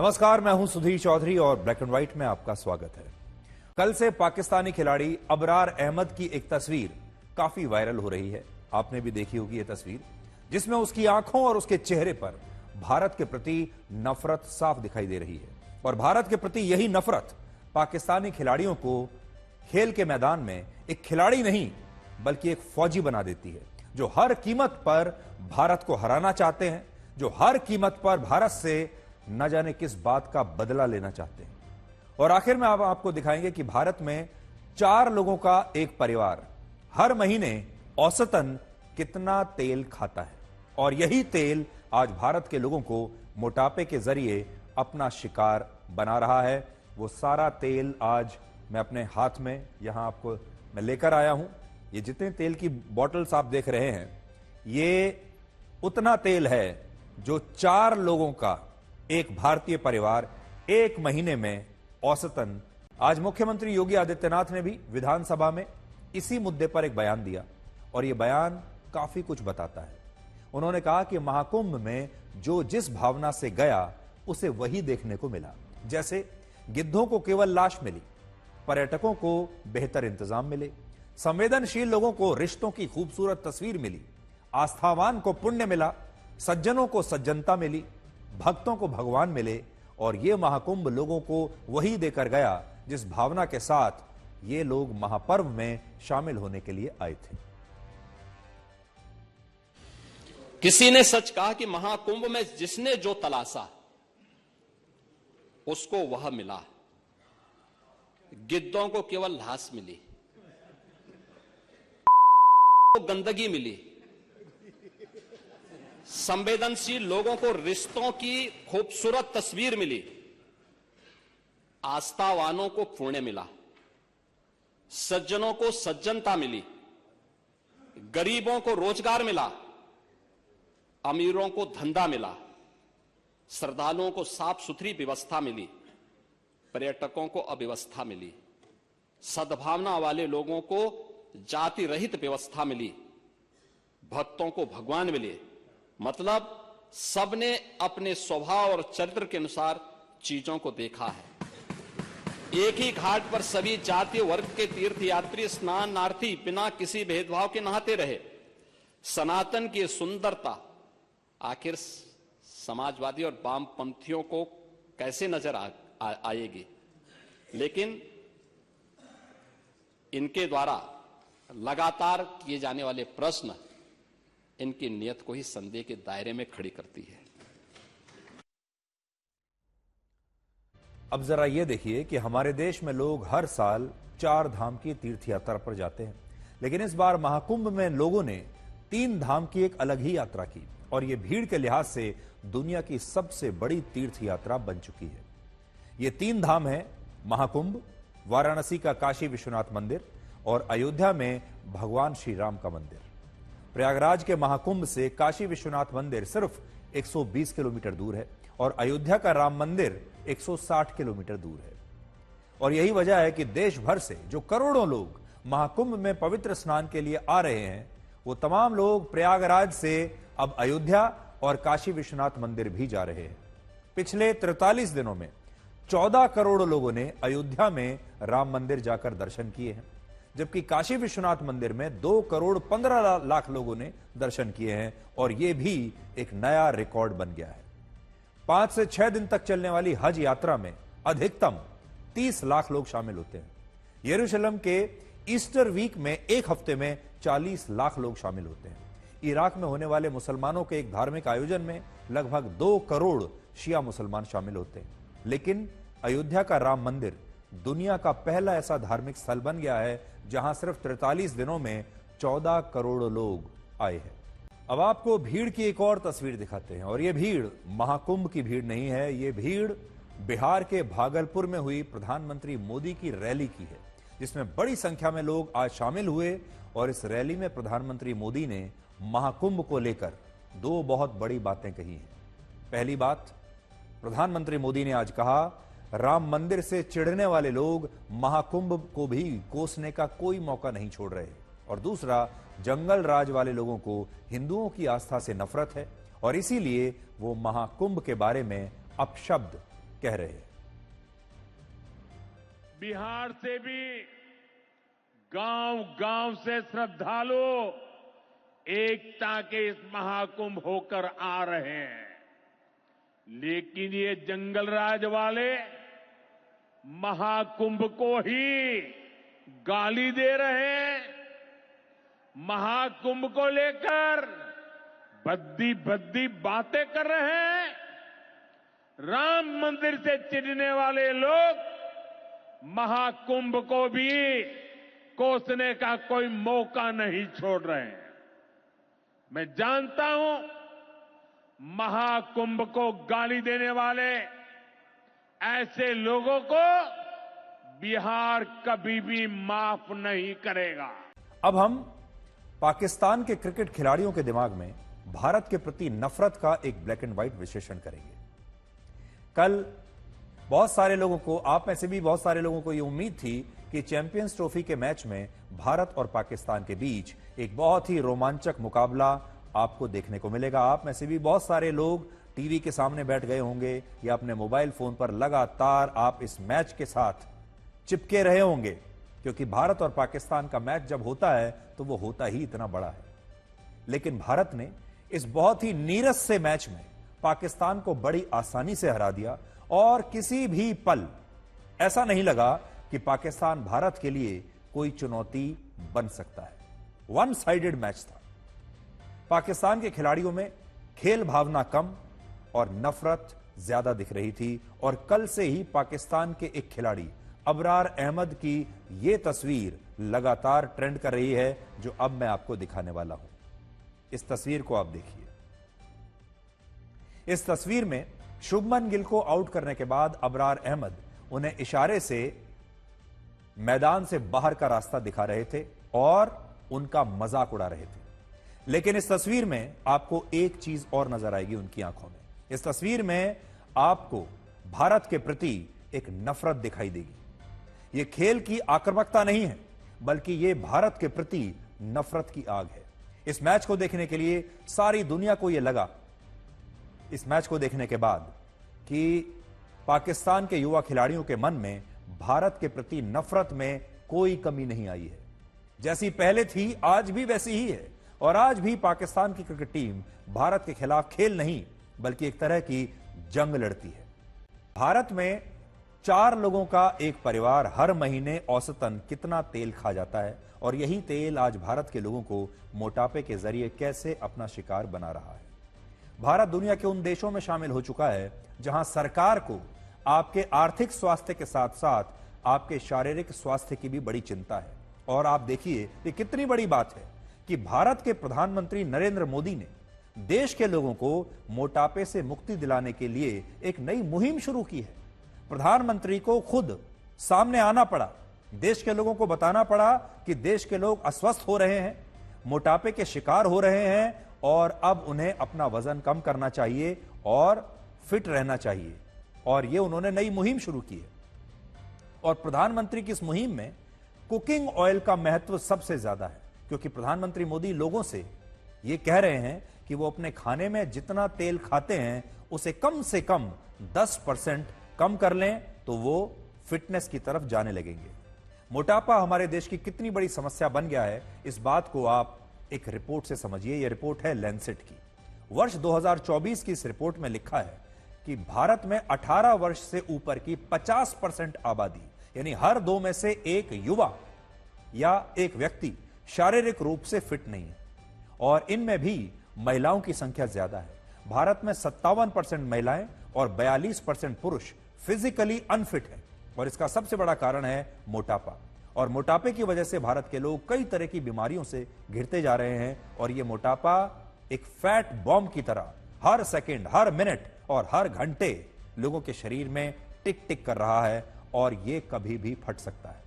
नमस्कार, मैं हूं सुधीर चौधरी और ब्लैक एंड व्हाइट में आपका स्वागत है। कल से पाकिस्तानी खिलाड़ी अबरार अहमद की एक तस्वीर काफी वायरल हो रही है। आपने भी देखी होगी ये तस्वीर, जिसमें उसकी आंखों और उसके चेहरे पर भारत के प्रति नफरत साफ दिखाई दे रही है। और भारत के प्रति यही नफरत पाकिस्तानी खिलाड़ियों को खेल के मैदान में एक खिलाड़ी नहीं बल्कि एक फौजी बना देती है, जो हर कीमत पर भारत को हराना चाहते हैं, जो हर कीमत पर भारत से न जाने किस बात का बदला लेना चाहते हैं। और आखिर में आपको दिखाएंगे कि भारत में 4 लोगों का एक परिवार हर महीने औसतन कितना तेल खाता है, और यही तेल आज भारत के लोगों को मोटापे के जरिए अपना शिकार बना रहा है। वो सारा तेल आज मैं अपने हाथ में यहां आपको मैं लेकर आया हूं। ये जितने तेल की बॉटल्स आप देख रहे हैं, ये उतना तेल है जो 4 लोगों का एक भारतीय परिवार एक महीने में औसतन। आज मुख्यमंत्री योगी आदित्यनाथ ने भी विधानसभा में इसी मुद्दे पर एक बयान दिया, और यह बयान काफी कुछ बताता है। उन्होंने कहा कि महाकुंभ में जो जिस भावना से गया उसे वही देखने को मिला। जैसे गिद्धों को केवल लाश मिली, पर्यटकों को बेहतर इंतजाम मिले, संवेदनशील लोगों को रिश्तों की खूबसूरत तस्वीर मिली, आस्थावान को पुण्य मिला, सज्जनों को सज्जनता मिली, भक्तों को भगवान मिले। और यह महाकुंभ लोगों को वही देकर गया जिस भावना के साथ ये लोग महापर्व में शामिल होने के लिए आए थे। किसी ने सच कहा कि महाकुंभ में जिसने जो तलाशा उसको वह मिला। गिद्धों को केवल लाश मिली, गंदगी मिली, संवेदनशील लोगों को रिश्तों की खूबसूरत तस्वीर मिली, आस्थावानों को पुण्य मिला, सज्जनों को सज्जनता मिली, गरीबों को रोजगार मिला, अमीरों को धंधा मिला, श्रद्धालुओं को साफ सुथरी व्यवस्था मिली, पर्यटकों को अव्यवस्था मिली, सद्भावना वाले लोगों को जाति रहित व्यवस्था मिली, भक्तों को भगवान मिले। मतलब सबने अपने स्वभाव और चरित्र के अनुसार चीजों को देखा है। एक ही घाट पर सभी जातीय वर्ग के तीर्थयात्री स्नानार्थी बिना किसी भेदभाव के नहाते रहे। सनातन की सुंदरता आखिर समाजवादी और वामपंथियों को कैसे नजर आएगी, लेकिन इनके द्वारा लगातार किए जाने वाले प्रश्न इनकी नियत को ही संदेह के दायरे में खड़ी करती है। अब जरा यह देखिए कि हमारे देश में लोग हर साल 4 धाम की तीर्थ यात्रा पर जाते हैं, लेकिन इस बार महाकुंभ में लोगों ने 3 धाम की एक अलग ही यात्रा की, और यह भीड़ के लिहाज से दुनिया की सबसे बड़ी तीर्थ यात्रा बन चुकी है। ये 3 धाम है महाकुंभ, वाराणसी का काशी विश्वनाथ मंदिर और अयोध्या में भगवान श्री राम का मंदिर। प्रयागराज के महाकुंभ से काशी विश्वनाथ मंदिर सिर्फ 120 किलोमीटर दूर है, और अयोध्या का राम मंदिर 160 किलोमीटर दूर है। और यही वजह है कि देश भर से जो करोड़ों लोग महाकुंभ में पवित्र स्नान के लिए आ रहे हैं, वो तमाम लोग प्रयागराज से अब अयोध्या और काशी विश्वनाथ मंदिर भी जा रहे हैं। पिछले 43 दिनों में 14 करोड़ लोगों ने अयोध्या में राम मंदिर जाकर दर्शन किए हैं, जबकि काशी विश्वनाथ मंदिर में 2 करोड़ 15 लाख लोगों ने दर्शन किए हैं, और यह भी एक नया रिकॉर्ड बन गया है। 5 से 6 दिन तक चलने वाली हज यात्रा में अधिकतम 30 लाख लोग शामिल होते हैं। यरूशलेम के ईस्टर वीक में एक हफ्ते में 40 लाख लोग शामिल होते हैं। इराक में होने वाले मुसलमानों के एक धार्मिक आयोजन में लगभग 2 करोड़ शिया मुसलमान शामिल होते हैं। लेकिन अयोध्या का राम मंदिर दुनिया का पहला ऐसा धार्मिक स्थल बन गया है जहां सिर्फ 43 दिनों में 14 करोड़ लोग आए हैं। अब आपको भीड़ की एक और तस्वीर दिखाते हैं, और यह भीड़ महाकुंभ की भीड़ नहीं है। यह भीड़ बिहार के भागलपुर में हुई प्रधानमंत्री मोदी की रैली की है, जिसमें बड़ी संख्या में लोग आज शामिल हुए। और इस रैली में प्रधानमंत्री मोदी ने महाकुंभ को लेकर 2 बहुत बड़ी बातें कही हैं। पहली बात, प्रधानमंत्री मोदी ने आज कहा, राम मंदिर से चिढ़ने वाले लोग महाकुंभ को भी कोसने का कोई मौका नहीं छोड़ रहे। और दूसरा, जंगल राज वाले लोगों को हिंदुओं की आस्था से नफरत है, और इसीलिए वो महाकुंभ के बारे में अपशब्द कह रहे हैं। बिहार से भी गांव-गांव से श्रद्धालु एकता के इस महाकुंभ होकर आ रहे हैं, लेकिन ये जंगलराज वाले महाकुंभ को ही गाली दे रहे हैं। महाकुंभ को लेकर भद्दी भद्दी बातें कर रहे हैं। राम मंदिर से चिढ़ने वाले लोग महाकुंभ को भी कोसने का कोई मौका नहीं छोड़ रहे हैं। मैं जानता हूं महाकुंभ को गाली देने वाले ऐसे लोगों को बिहार कभी भी माफ नहीं करेगा। अब हम पाकिस्तान के क्रिकेट खिलाड़ियों के दिमाग में भारत के प्रति नफरत का एक ब्लैक एंड व्हाइट विश्लेषण करेंगे। कल बहुत सारे लोगों को, आप में से भी बहुत सारे लोगों को यह उम्मीद थी कि चैंपियंस ट्रॉफी के मैच में भारत और पाकिस्तान के बीच एक बहुत ही रोमांचक मुकाबला आपको देखने को मिलेगा। आप में से भी बहुत सारे लोग टीवी के सामने बैठ गए होंगे या अपने मोबाइल फोन पर लगातार आप इस मैच के साथ चिपके रहे होंगे, क्योंकि भारत और पाकिस्तान का मैच जब होता है तो वो होता ही इतना बड़ा है। लेकिन भारत ने इस बहुत ही नीरस से मैच में पाकिस्तान को बड़ी आसानी से हरा दिया और किसी भी पल ऐसा नहीं लगा कि पाकिस्तान भारत के लिए कोई चुनौती बन सकता है। वन साइडेड मैच था। पाकिस्तान के खिलाड़ियों में खेल भावना कम और नफरत ज्यादा दिख रही थी और कल से ही पाकिस्तान के एक खिलाड़ी अबरार अहमद की यह तस्वीर लगातार ट्रेंड कर रही है, जो अब मैं आपको दिखाने वाला हूं। इस तस्वीर को आप देखिए। इस तस्वीर में शुभमन गिल को आउट करने के बाद अबरार अहमद उन्हें इशारे से मैदान से बाहर का रास्ता दिखा रहे थे और उनका मजाक उड़ा रहे थे। लेकिन इस तस्वीर में आपको एक चीज और नजर आएगी उनकी आंखों में। इस तस्वीर में आपको भारत के प्रति एक नफरत दिखाई देगी। यह खेल की आक्रामकता नहीं है, बल्कि यह भारत के प्रति नफरत की आग है। इस मैच को देखने के लिए सारी दुनिया को यह लगा, इस मैच को देखने के बाद, कि पाकिस्तान के युवा खिलाड़ियों के मन में भारत के प्रति नफरत में कोई कमी नहीं आई है। जैसी पहले थी आज भी वैसी ही है और आज भी पाकिस्तान की क्रिकेट टीम भारत के खिलाफ खेल नहीं बल्कि एक तरह की जंग लड़ती है। भारत में 4 लोगों का एक परिवार हर महीने औसतन कितना तेल खा जाता है और यही तेल आज भारत के लोगों को मोटापे के जरिए कैसे अपना शिकार बना रहा है। भारत दुनिया के उन देशों में शामिल हो चुका है जहां सरकार को आपके आर्थिक स्वास्थ्य के साथ साथ आपके शारीरिक स्वास्थ्य की भी बड़ी चिंता है। और आप देखिए ये कितनी बड़ी बात है कि भारत के प्रधानमंत्री नरेंद्र मोदी ने देश के लोगों को मोटापे से मुक्ति दिलाने के लिए एक नई मुहिम शुरू की है। प्रधानमंत्री को खुद सामने आना पड़ा, देश के लोगों को बताना पड़ा कि देश के लोग अस्वस्थ हो रहे हैं, मोटापे के शिकार हो रहे हैं और अब उन्हें अपना वजन कम करना चाहिए और फिट रहना चाहिए। और यह उन्होंने नई मुहिम शुरू की है। और प्रधानमंत्री की इस मुहिम में कुकिंग ऑयल का महत्व सबसे ज्यादा है, क्योंकि प्रधानमंत्री मोदी लोगों से यह कह रहे हैं कि वो अपने खाने में जितना तेल खाते हैं उसे कम से कम 10% कम कर लें तो वो फिटनेस की तरफ जाने लगेंगे। मोटापा हमारे देश की कितनी बड़ी समस्या बन गया है, इस बात को आप एक रिपोर्ट से समझिए। यह रिपोर्ट है लैंसेट की। वर्ष 2024 की इस रिपोर्ट में लिखा है कि भारत में 18 वर्ष से ऊपर की 50% आबादी, यानी हर 2 में से एक युवा या एक व्यक्ति शारीरिक रूप से फिट नहीं है और इनमें भी महिलाओं की संख्या ज्यादा है। भारत में 57% महिलाएं और 42% पुरुष फिजिकली अनफिट है और इसका सबसे बड़ा कारण है मोटापा। और मोटापे की वजह से भारत के लोग कई तरह की बीमारियों से घिरते जा रहे हैं और यह मोटापा एक फैट बॉम्ब की तरह हर सेकंड, हर मिनट और हर घंटे लोगों के शरीर में टिक टिक कर रहा है और यह कभी भी फट सकता है।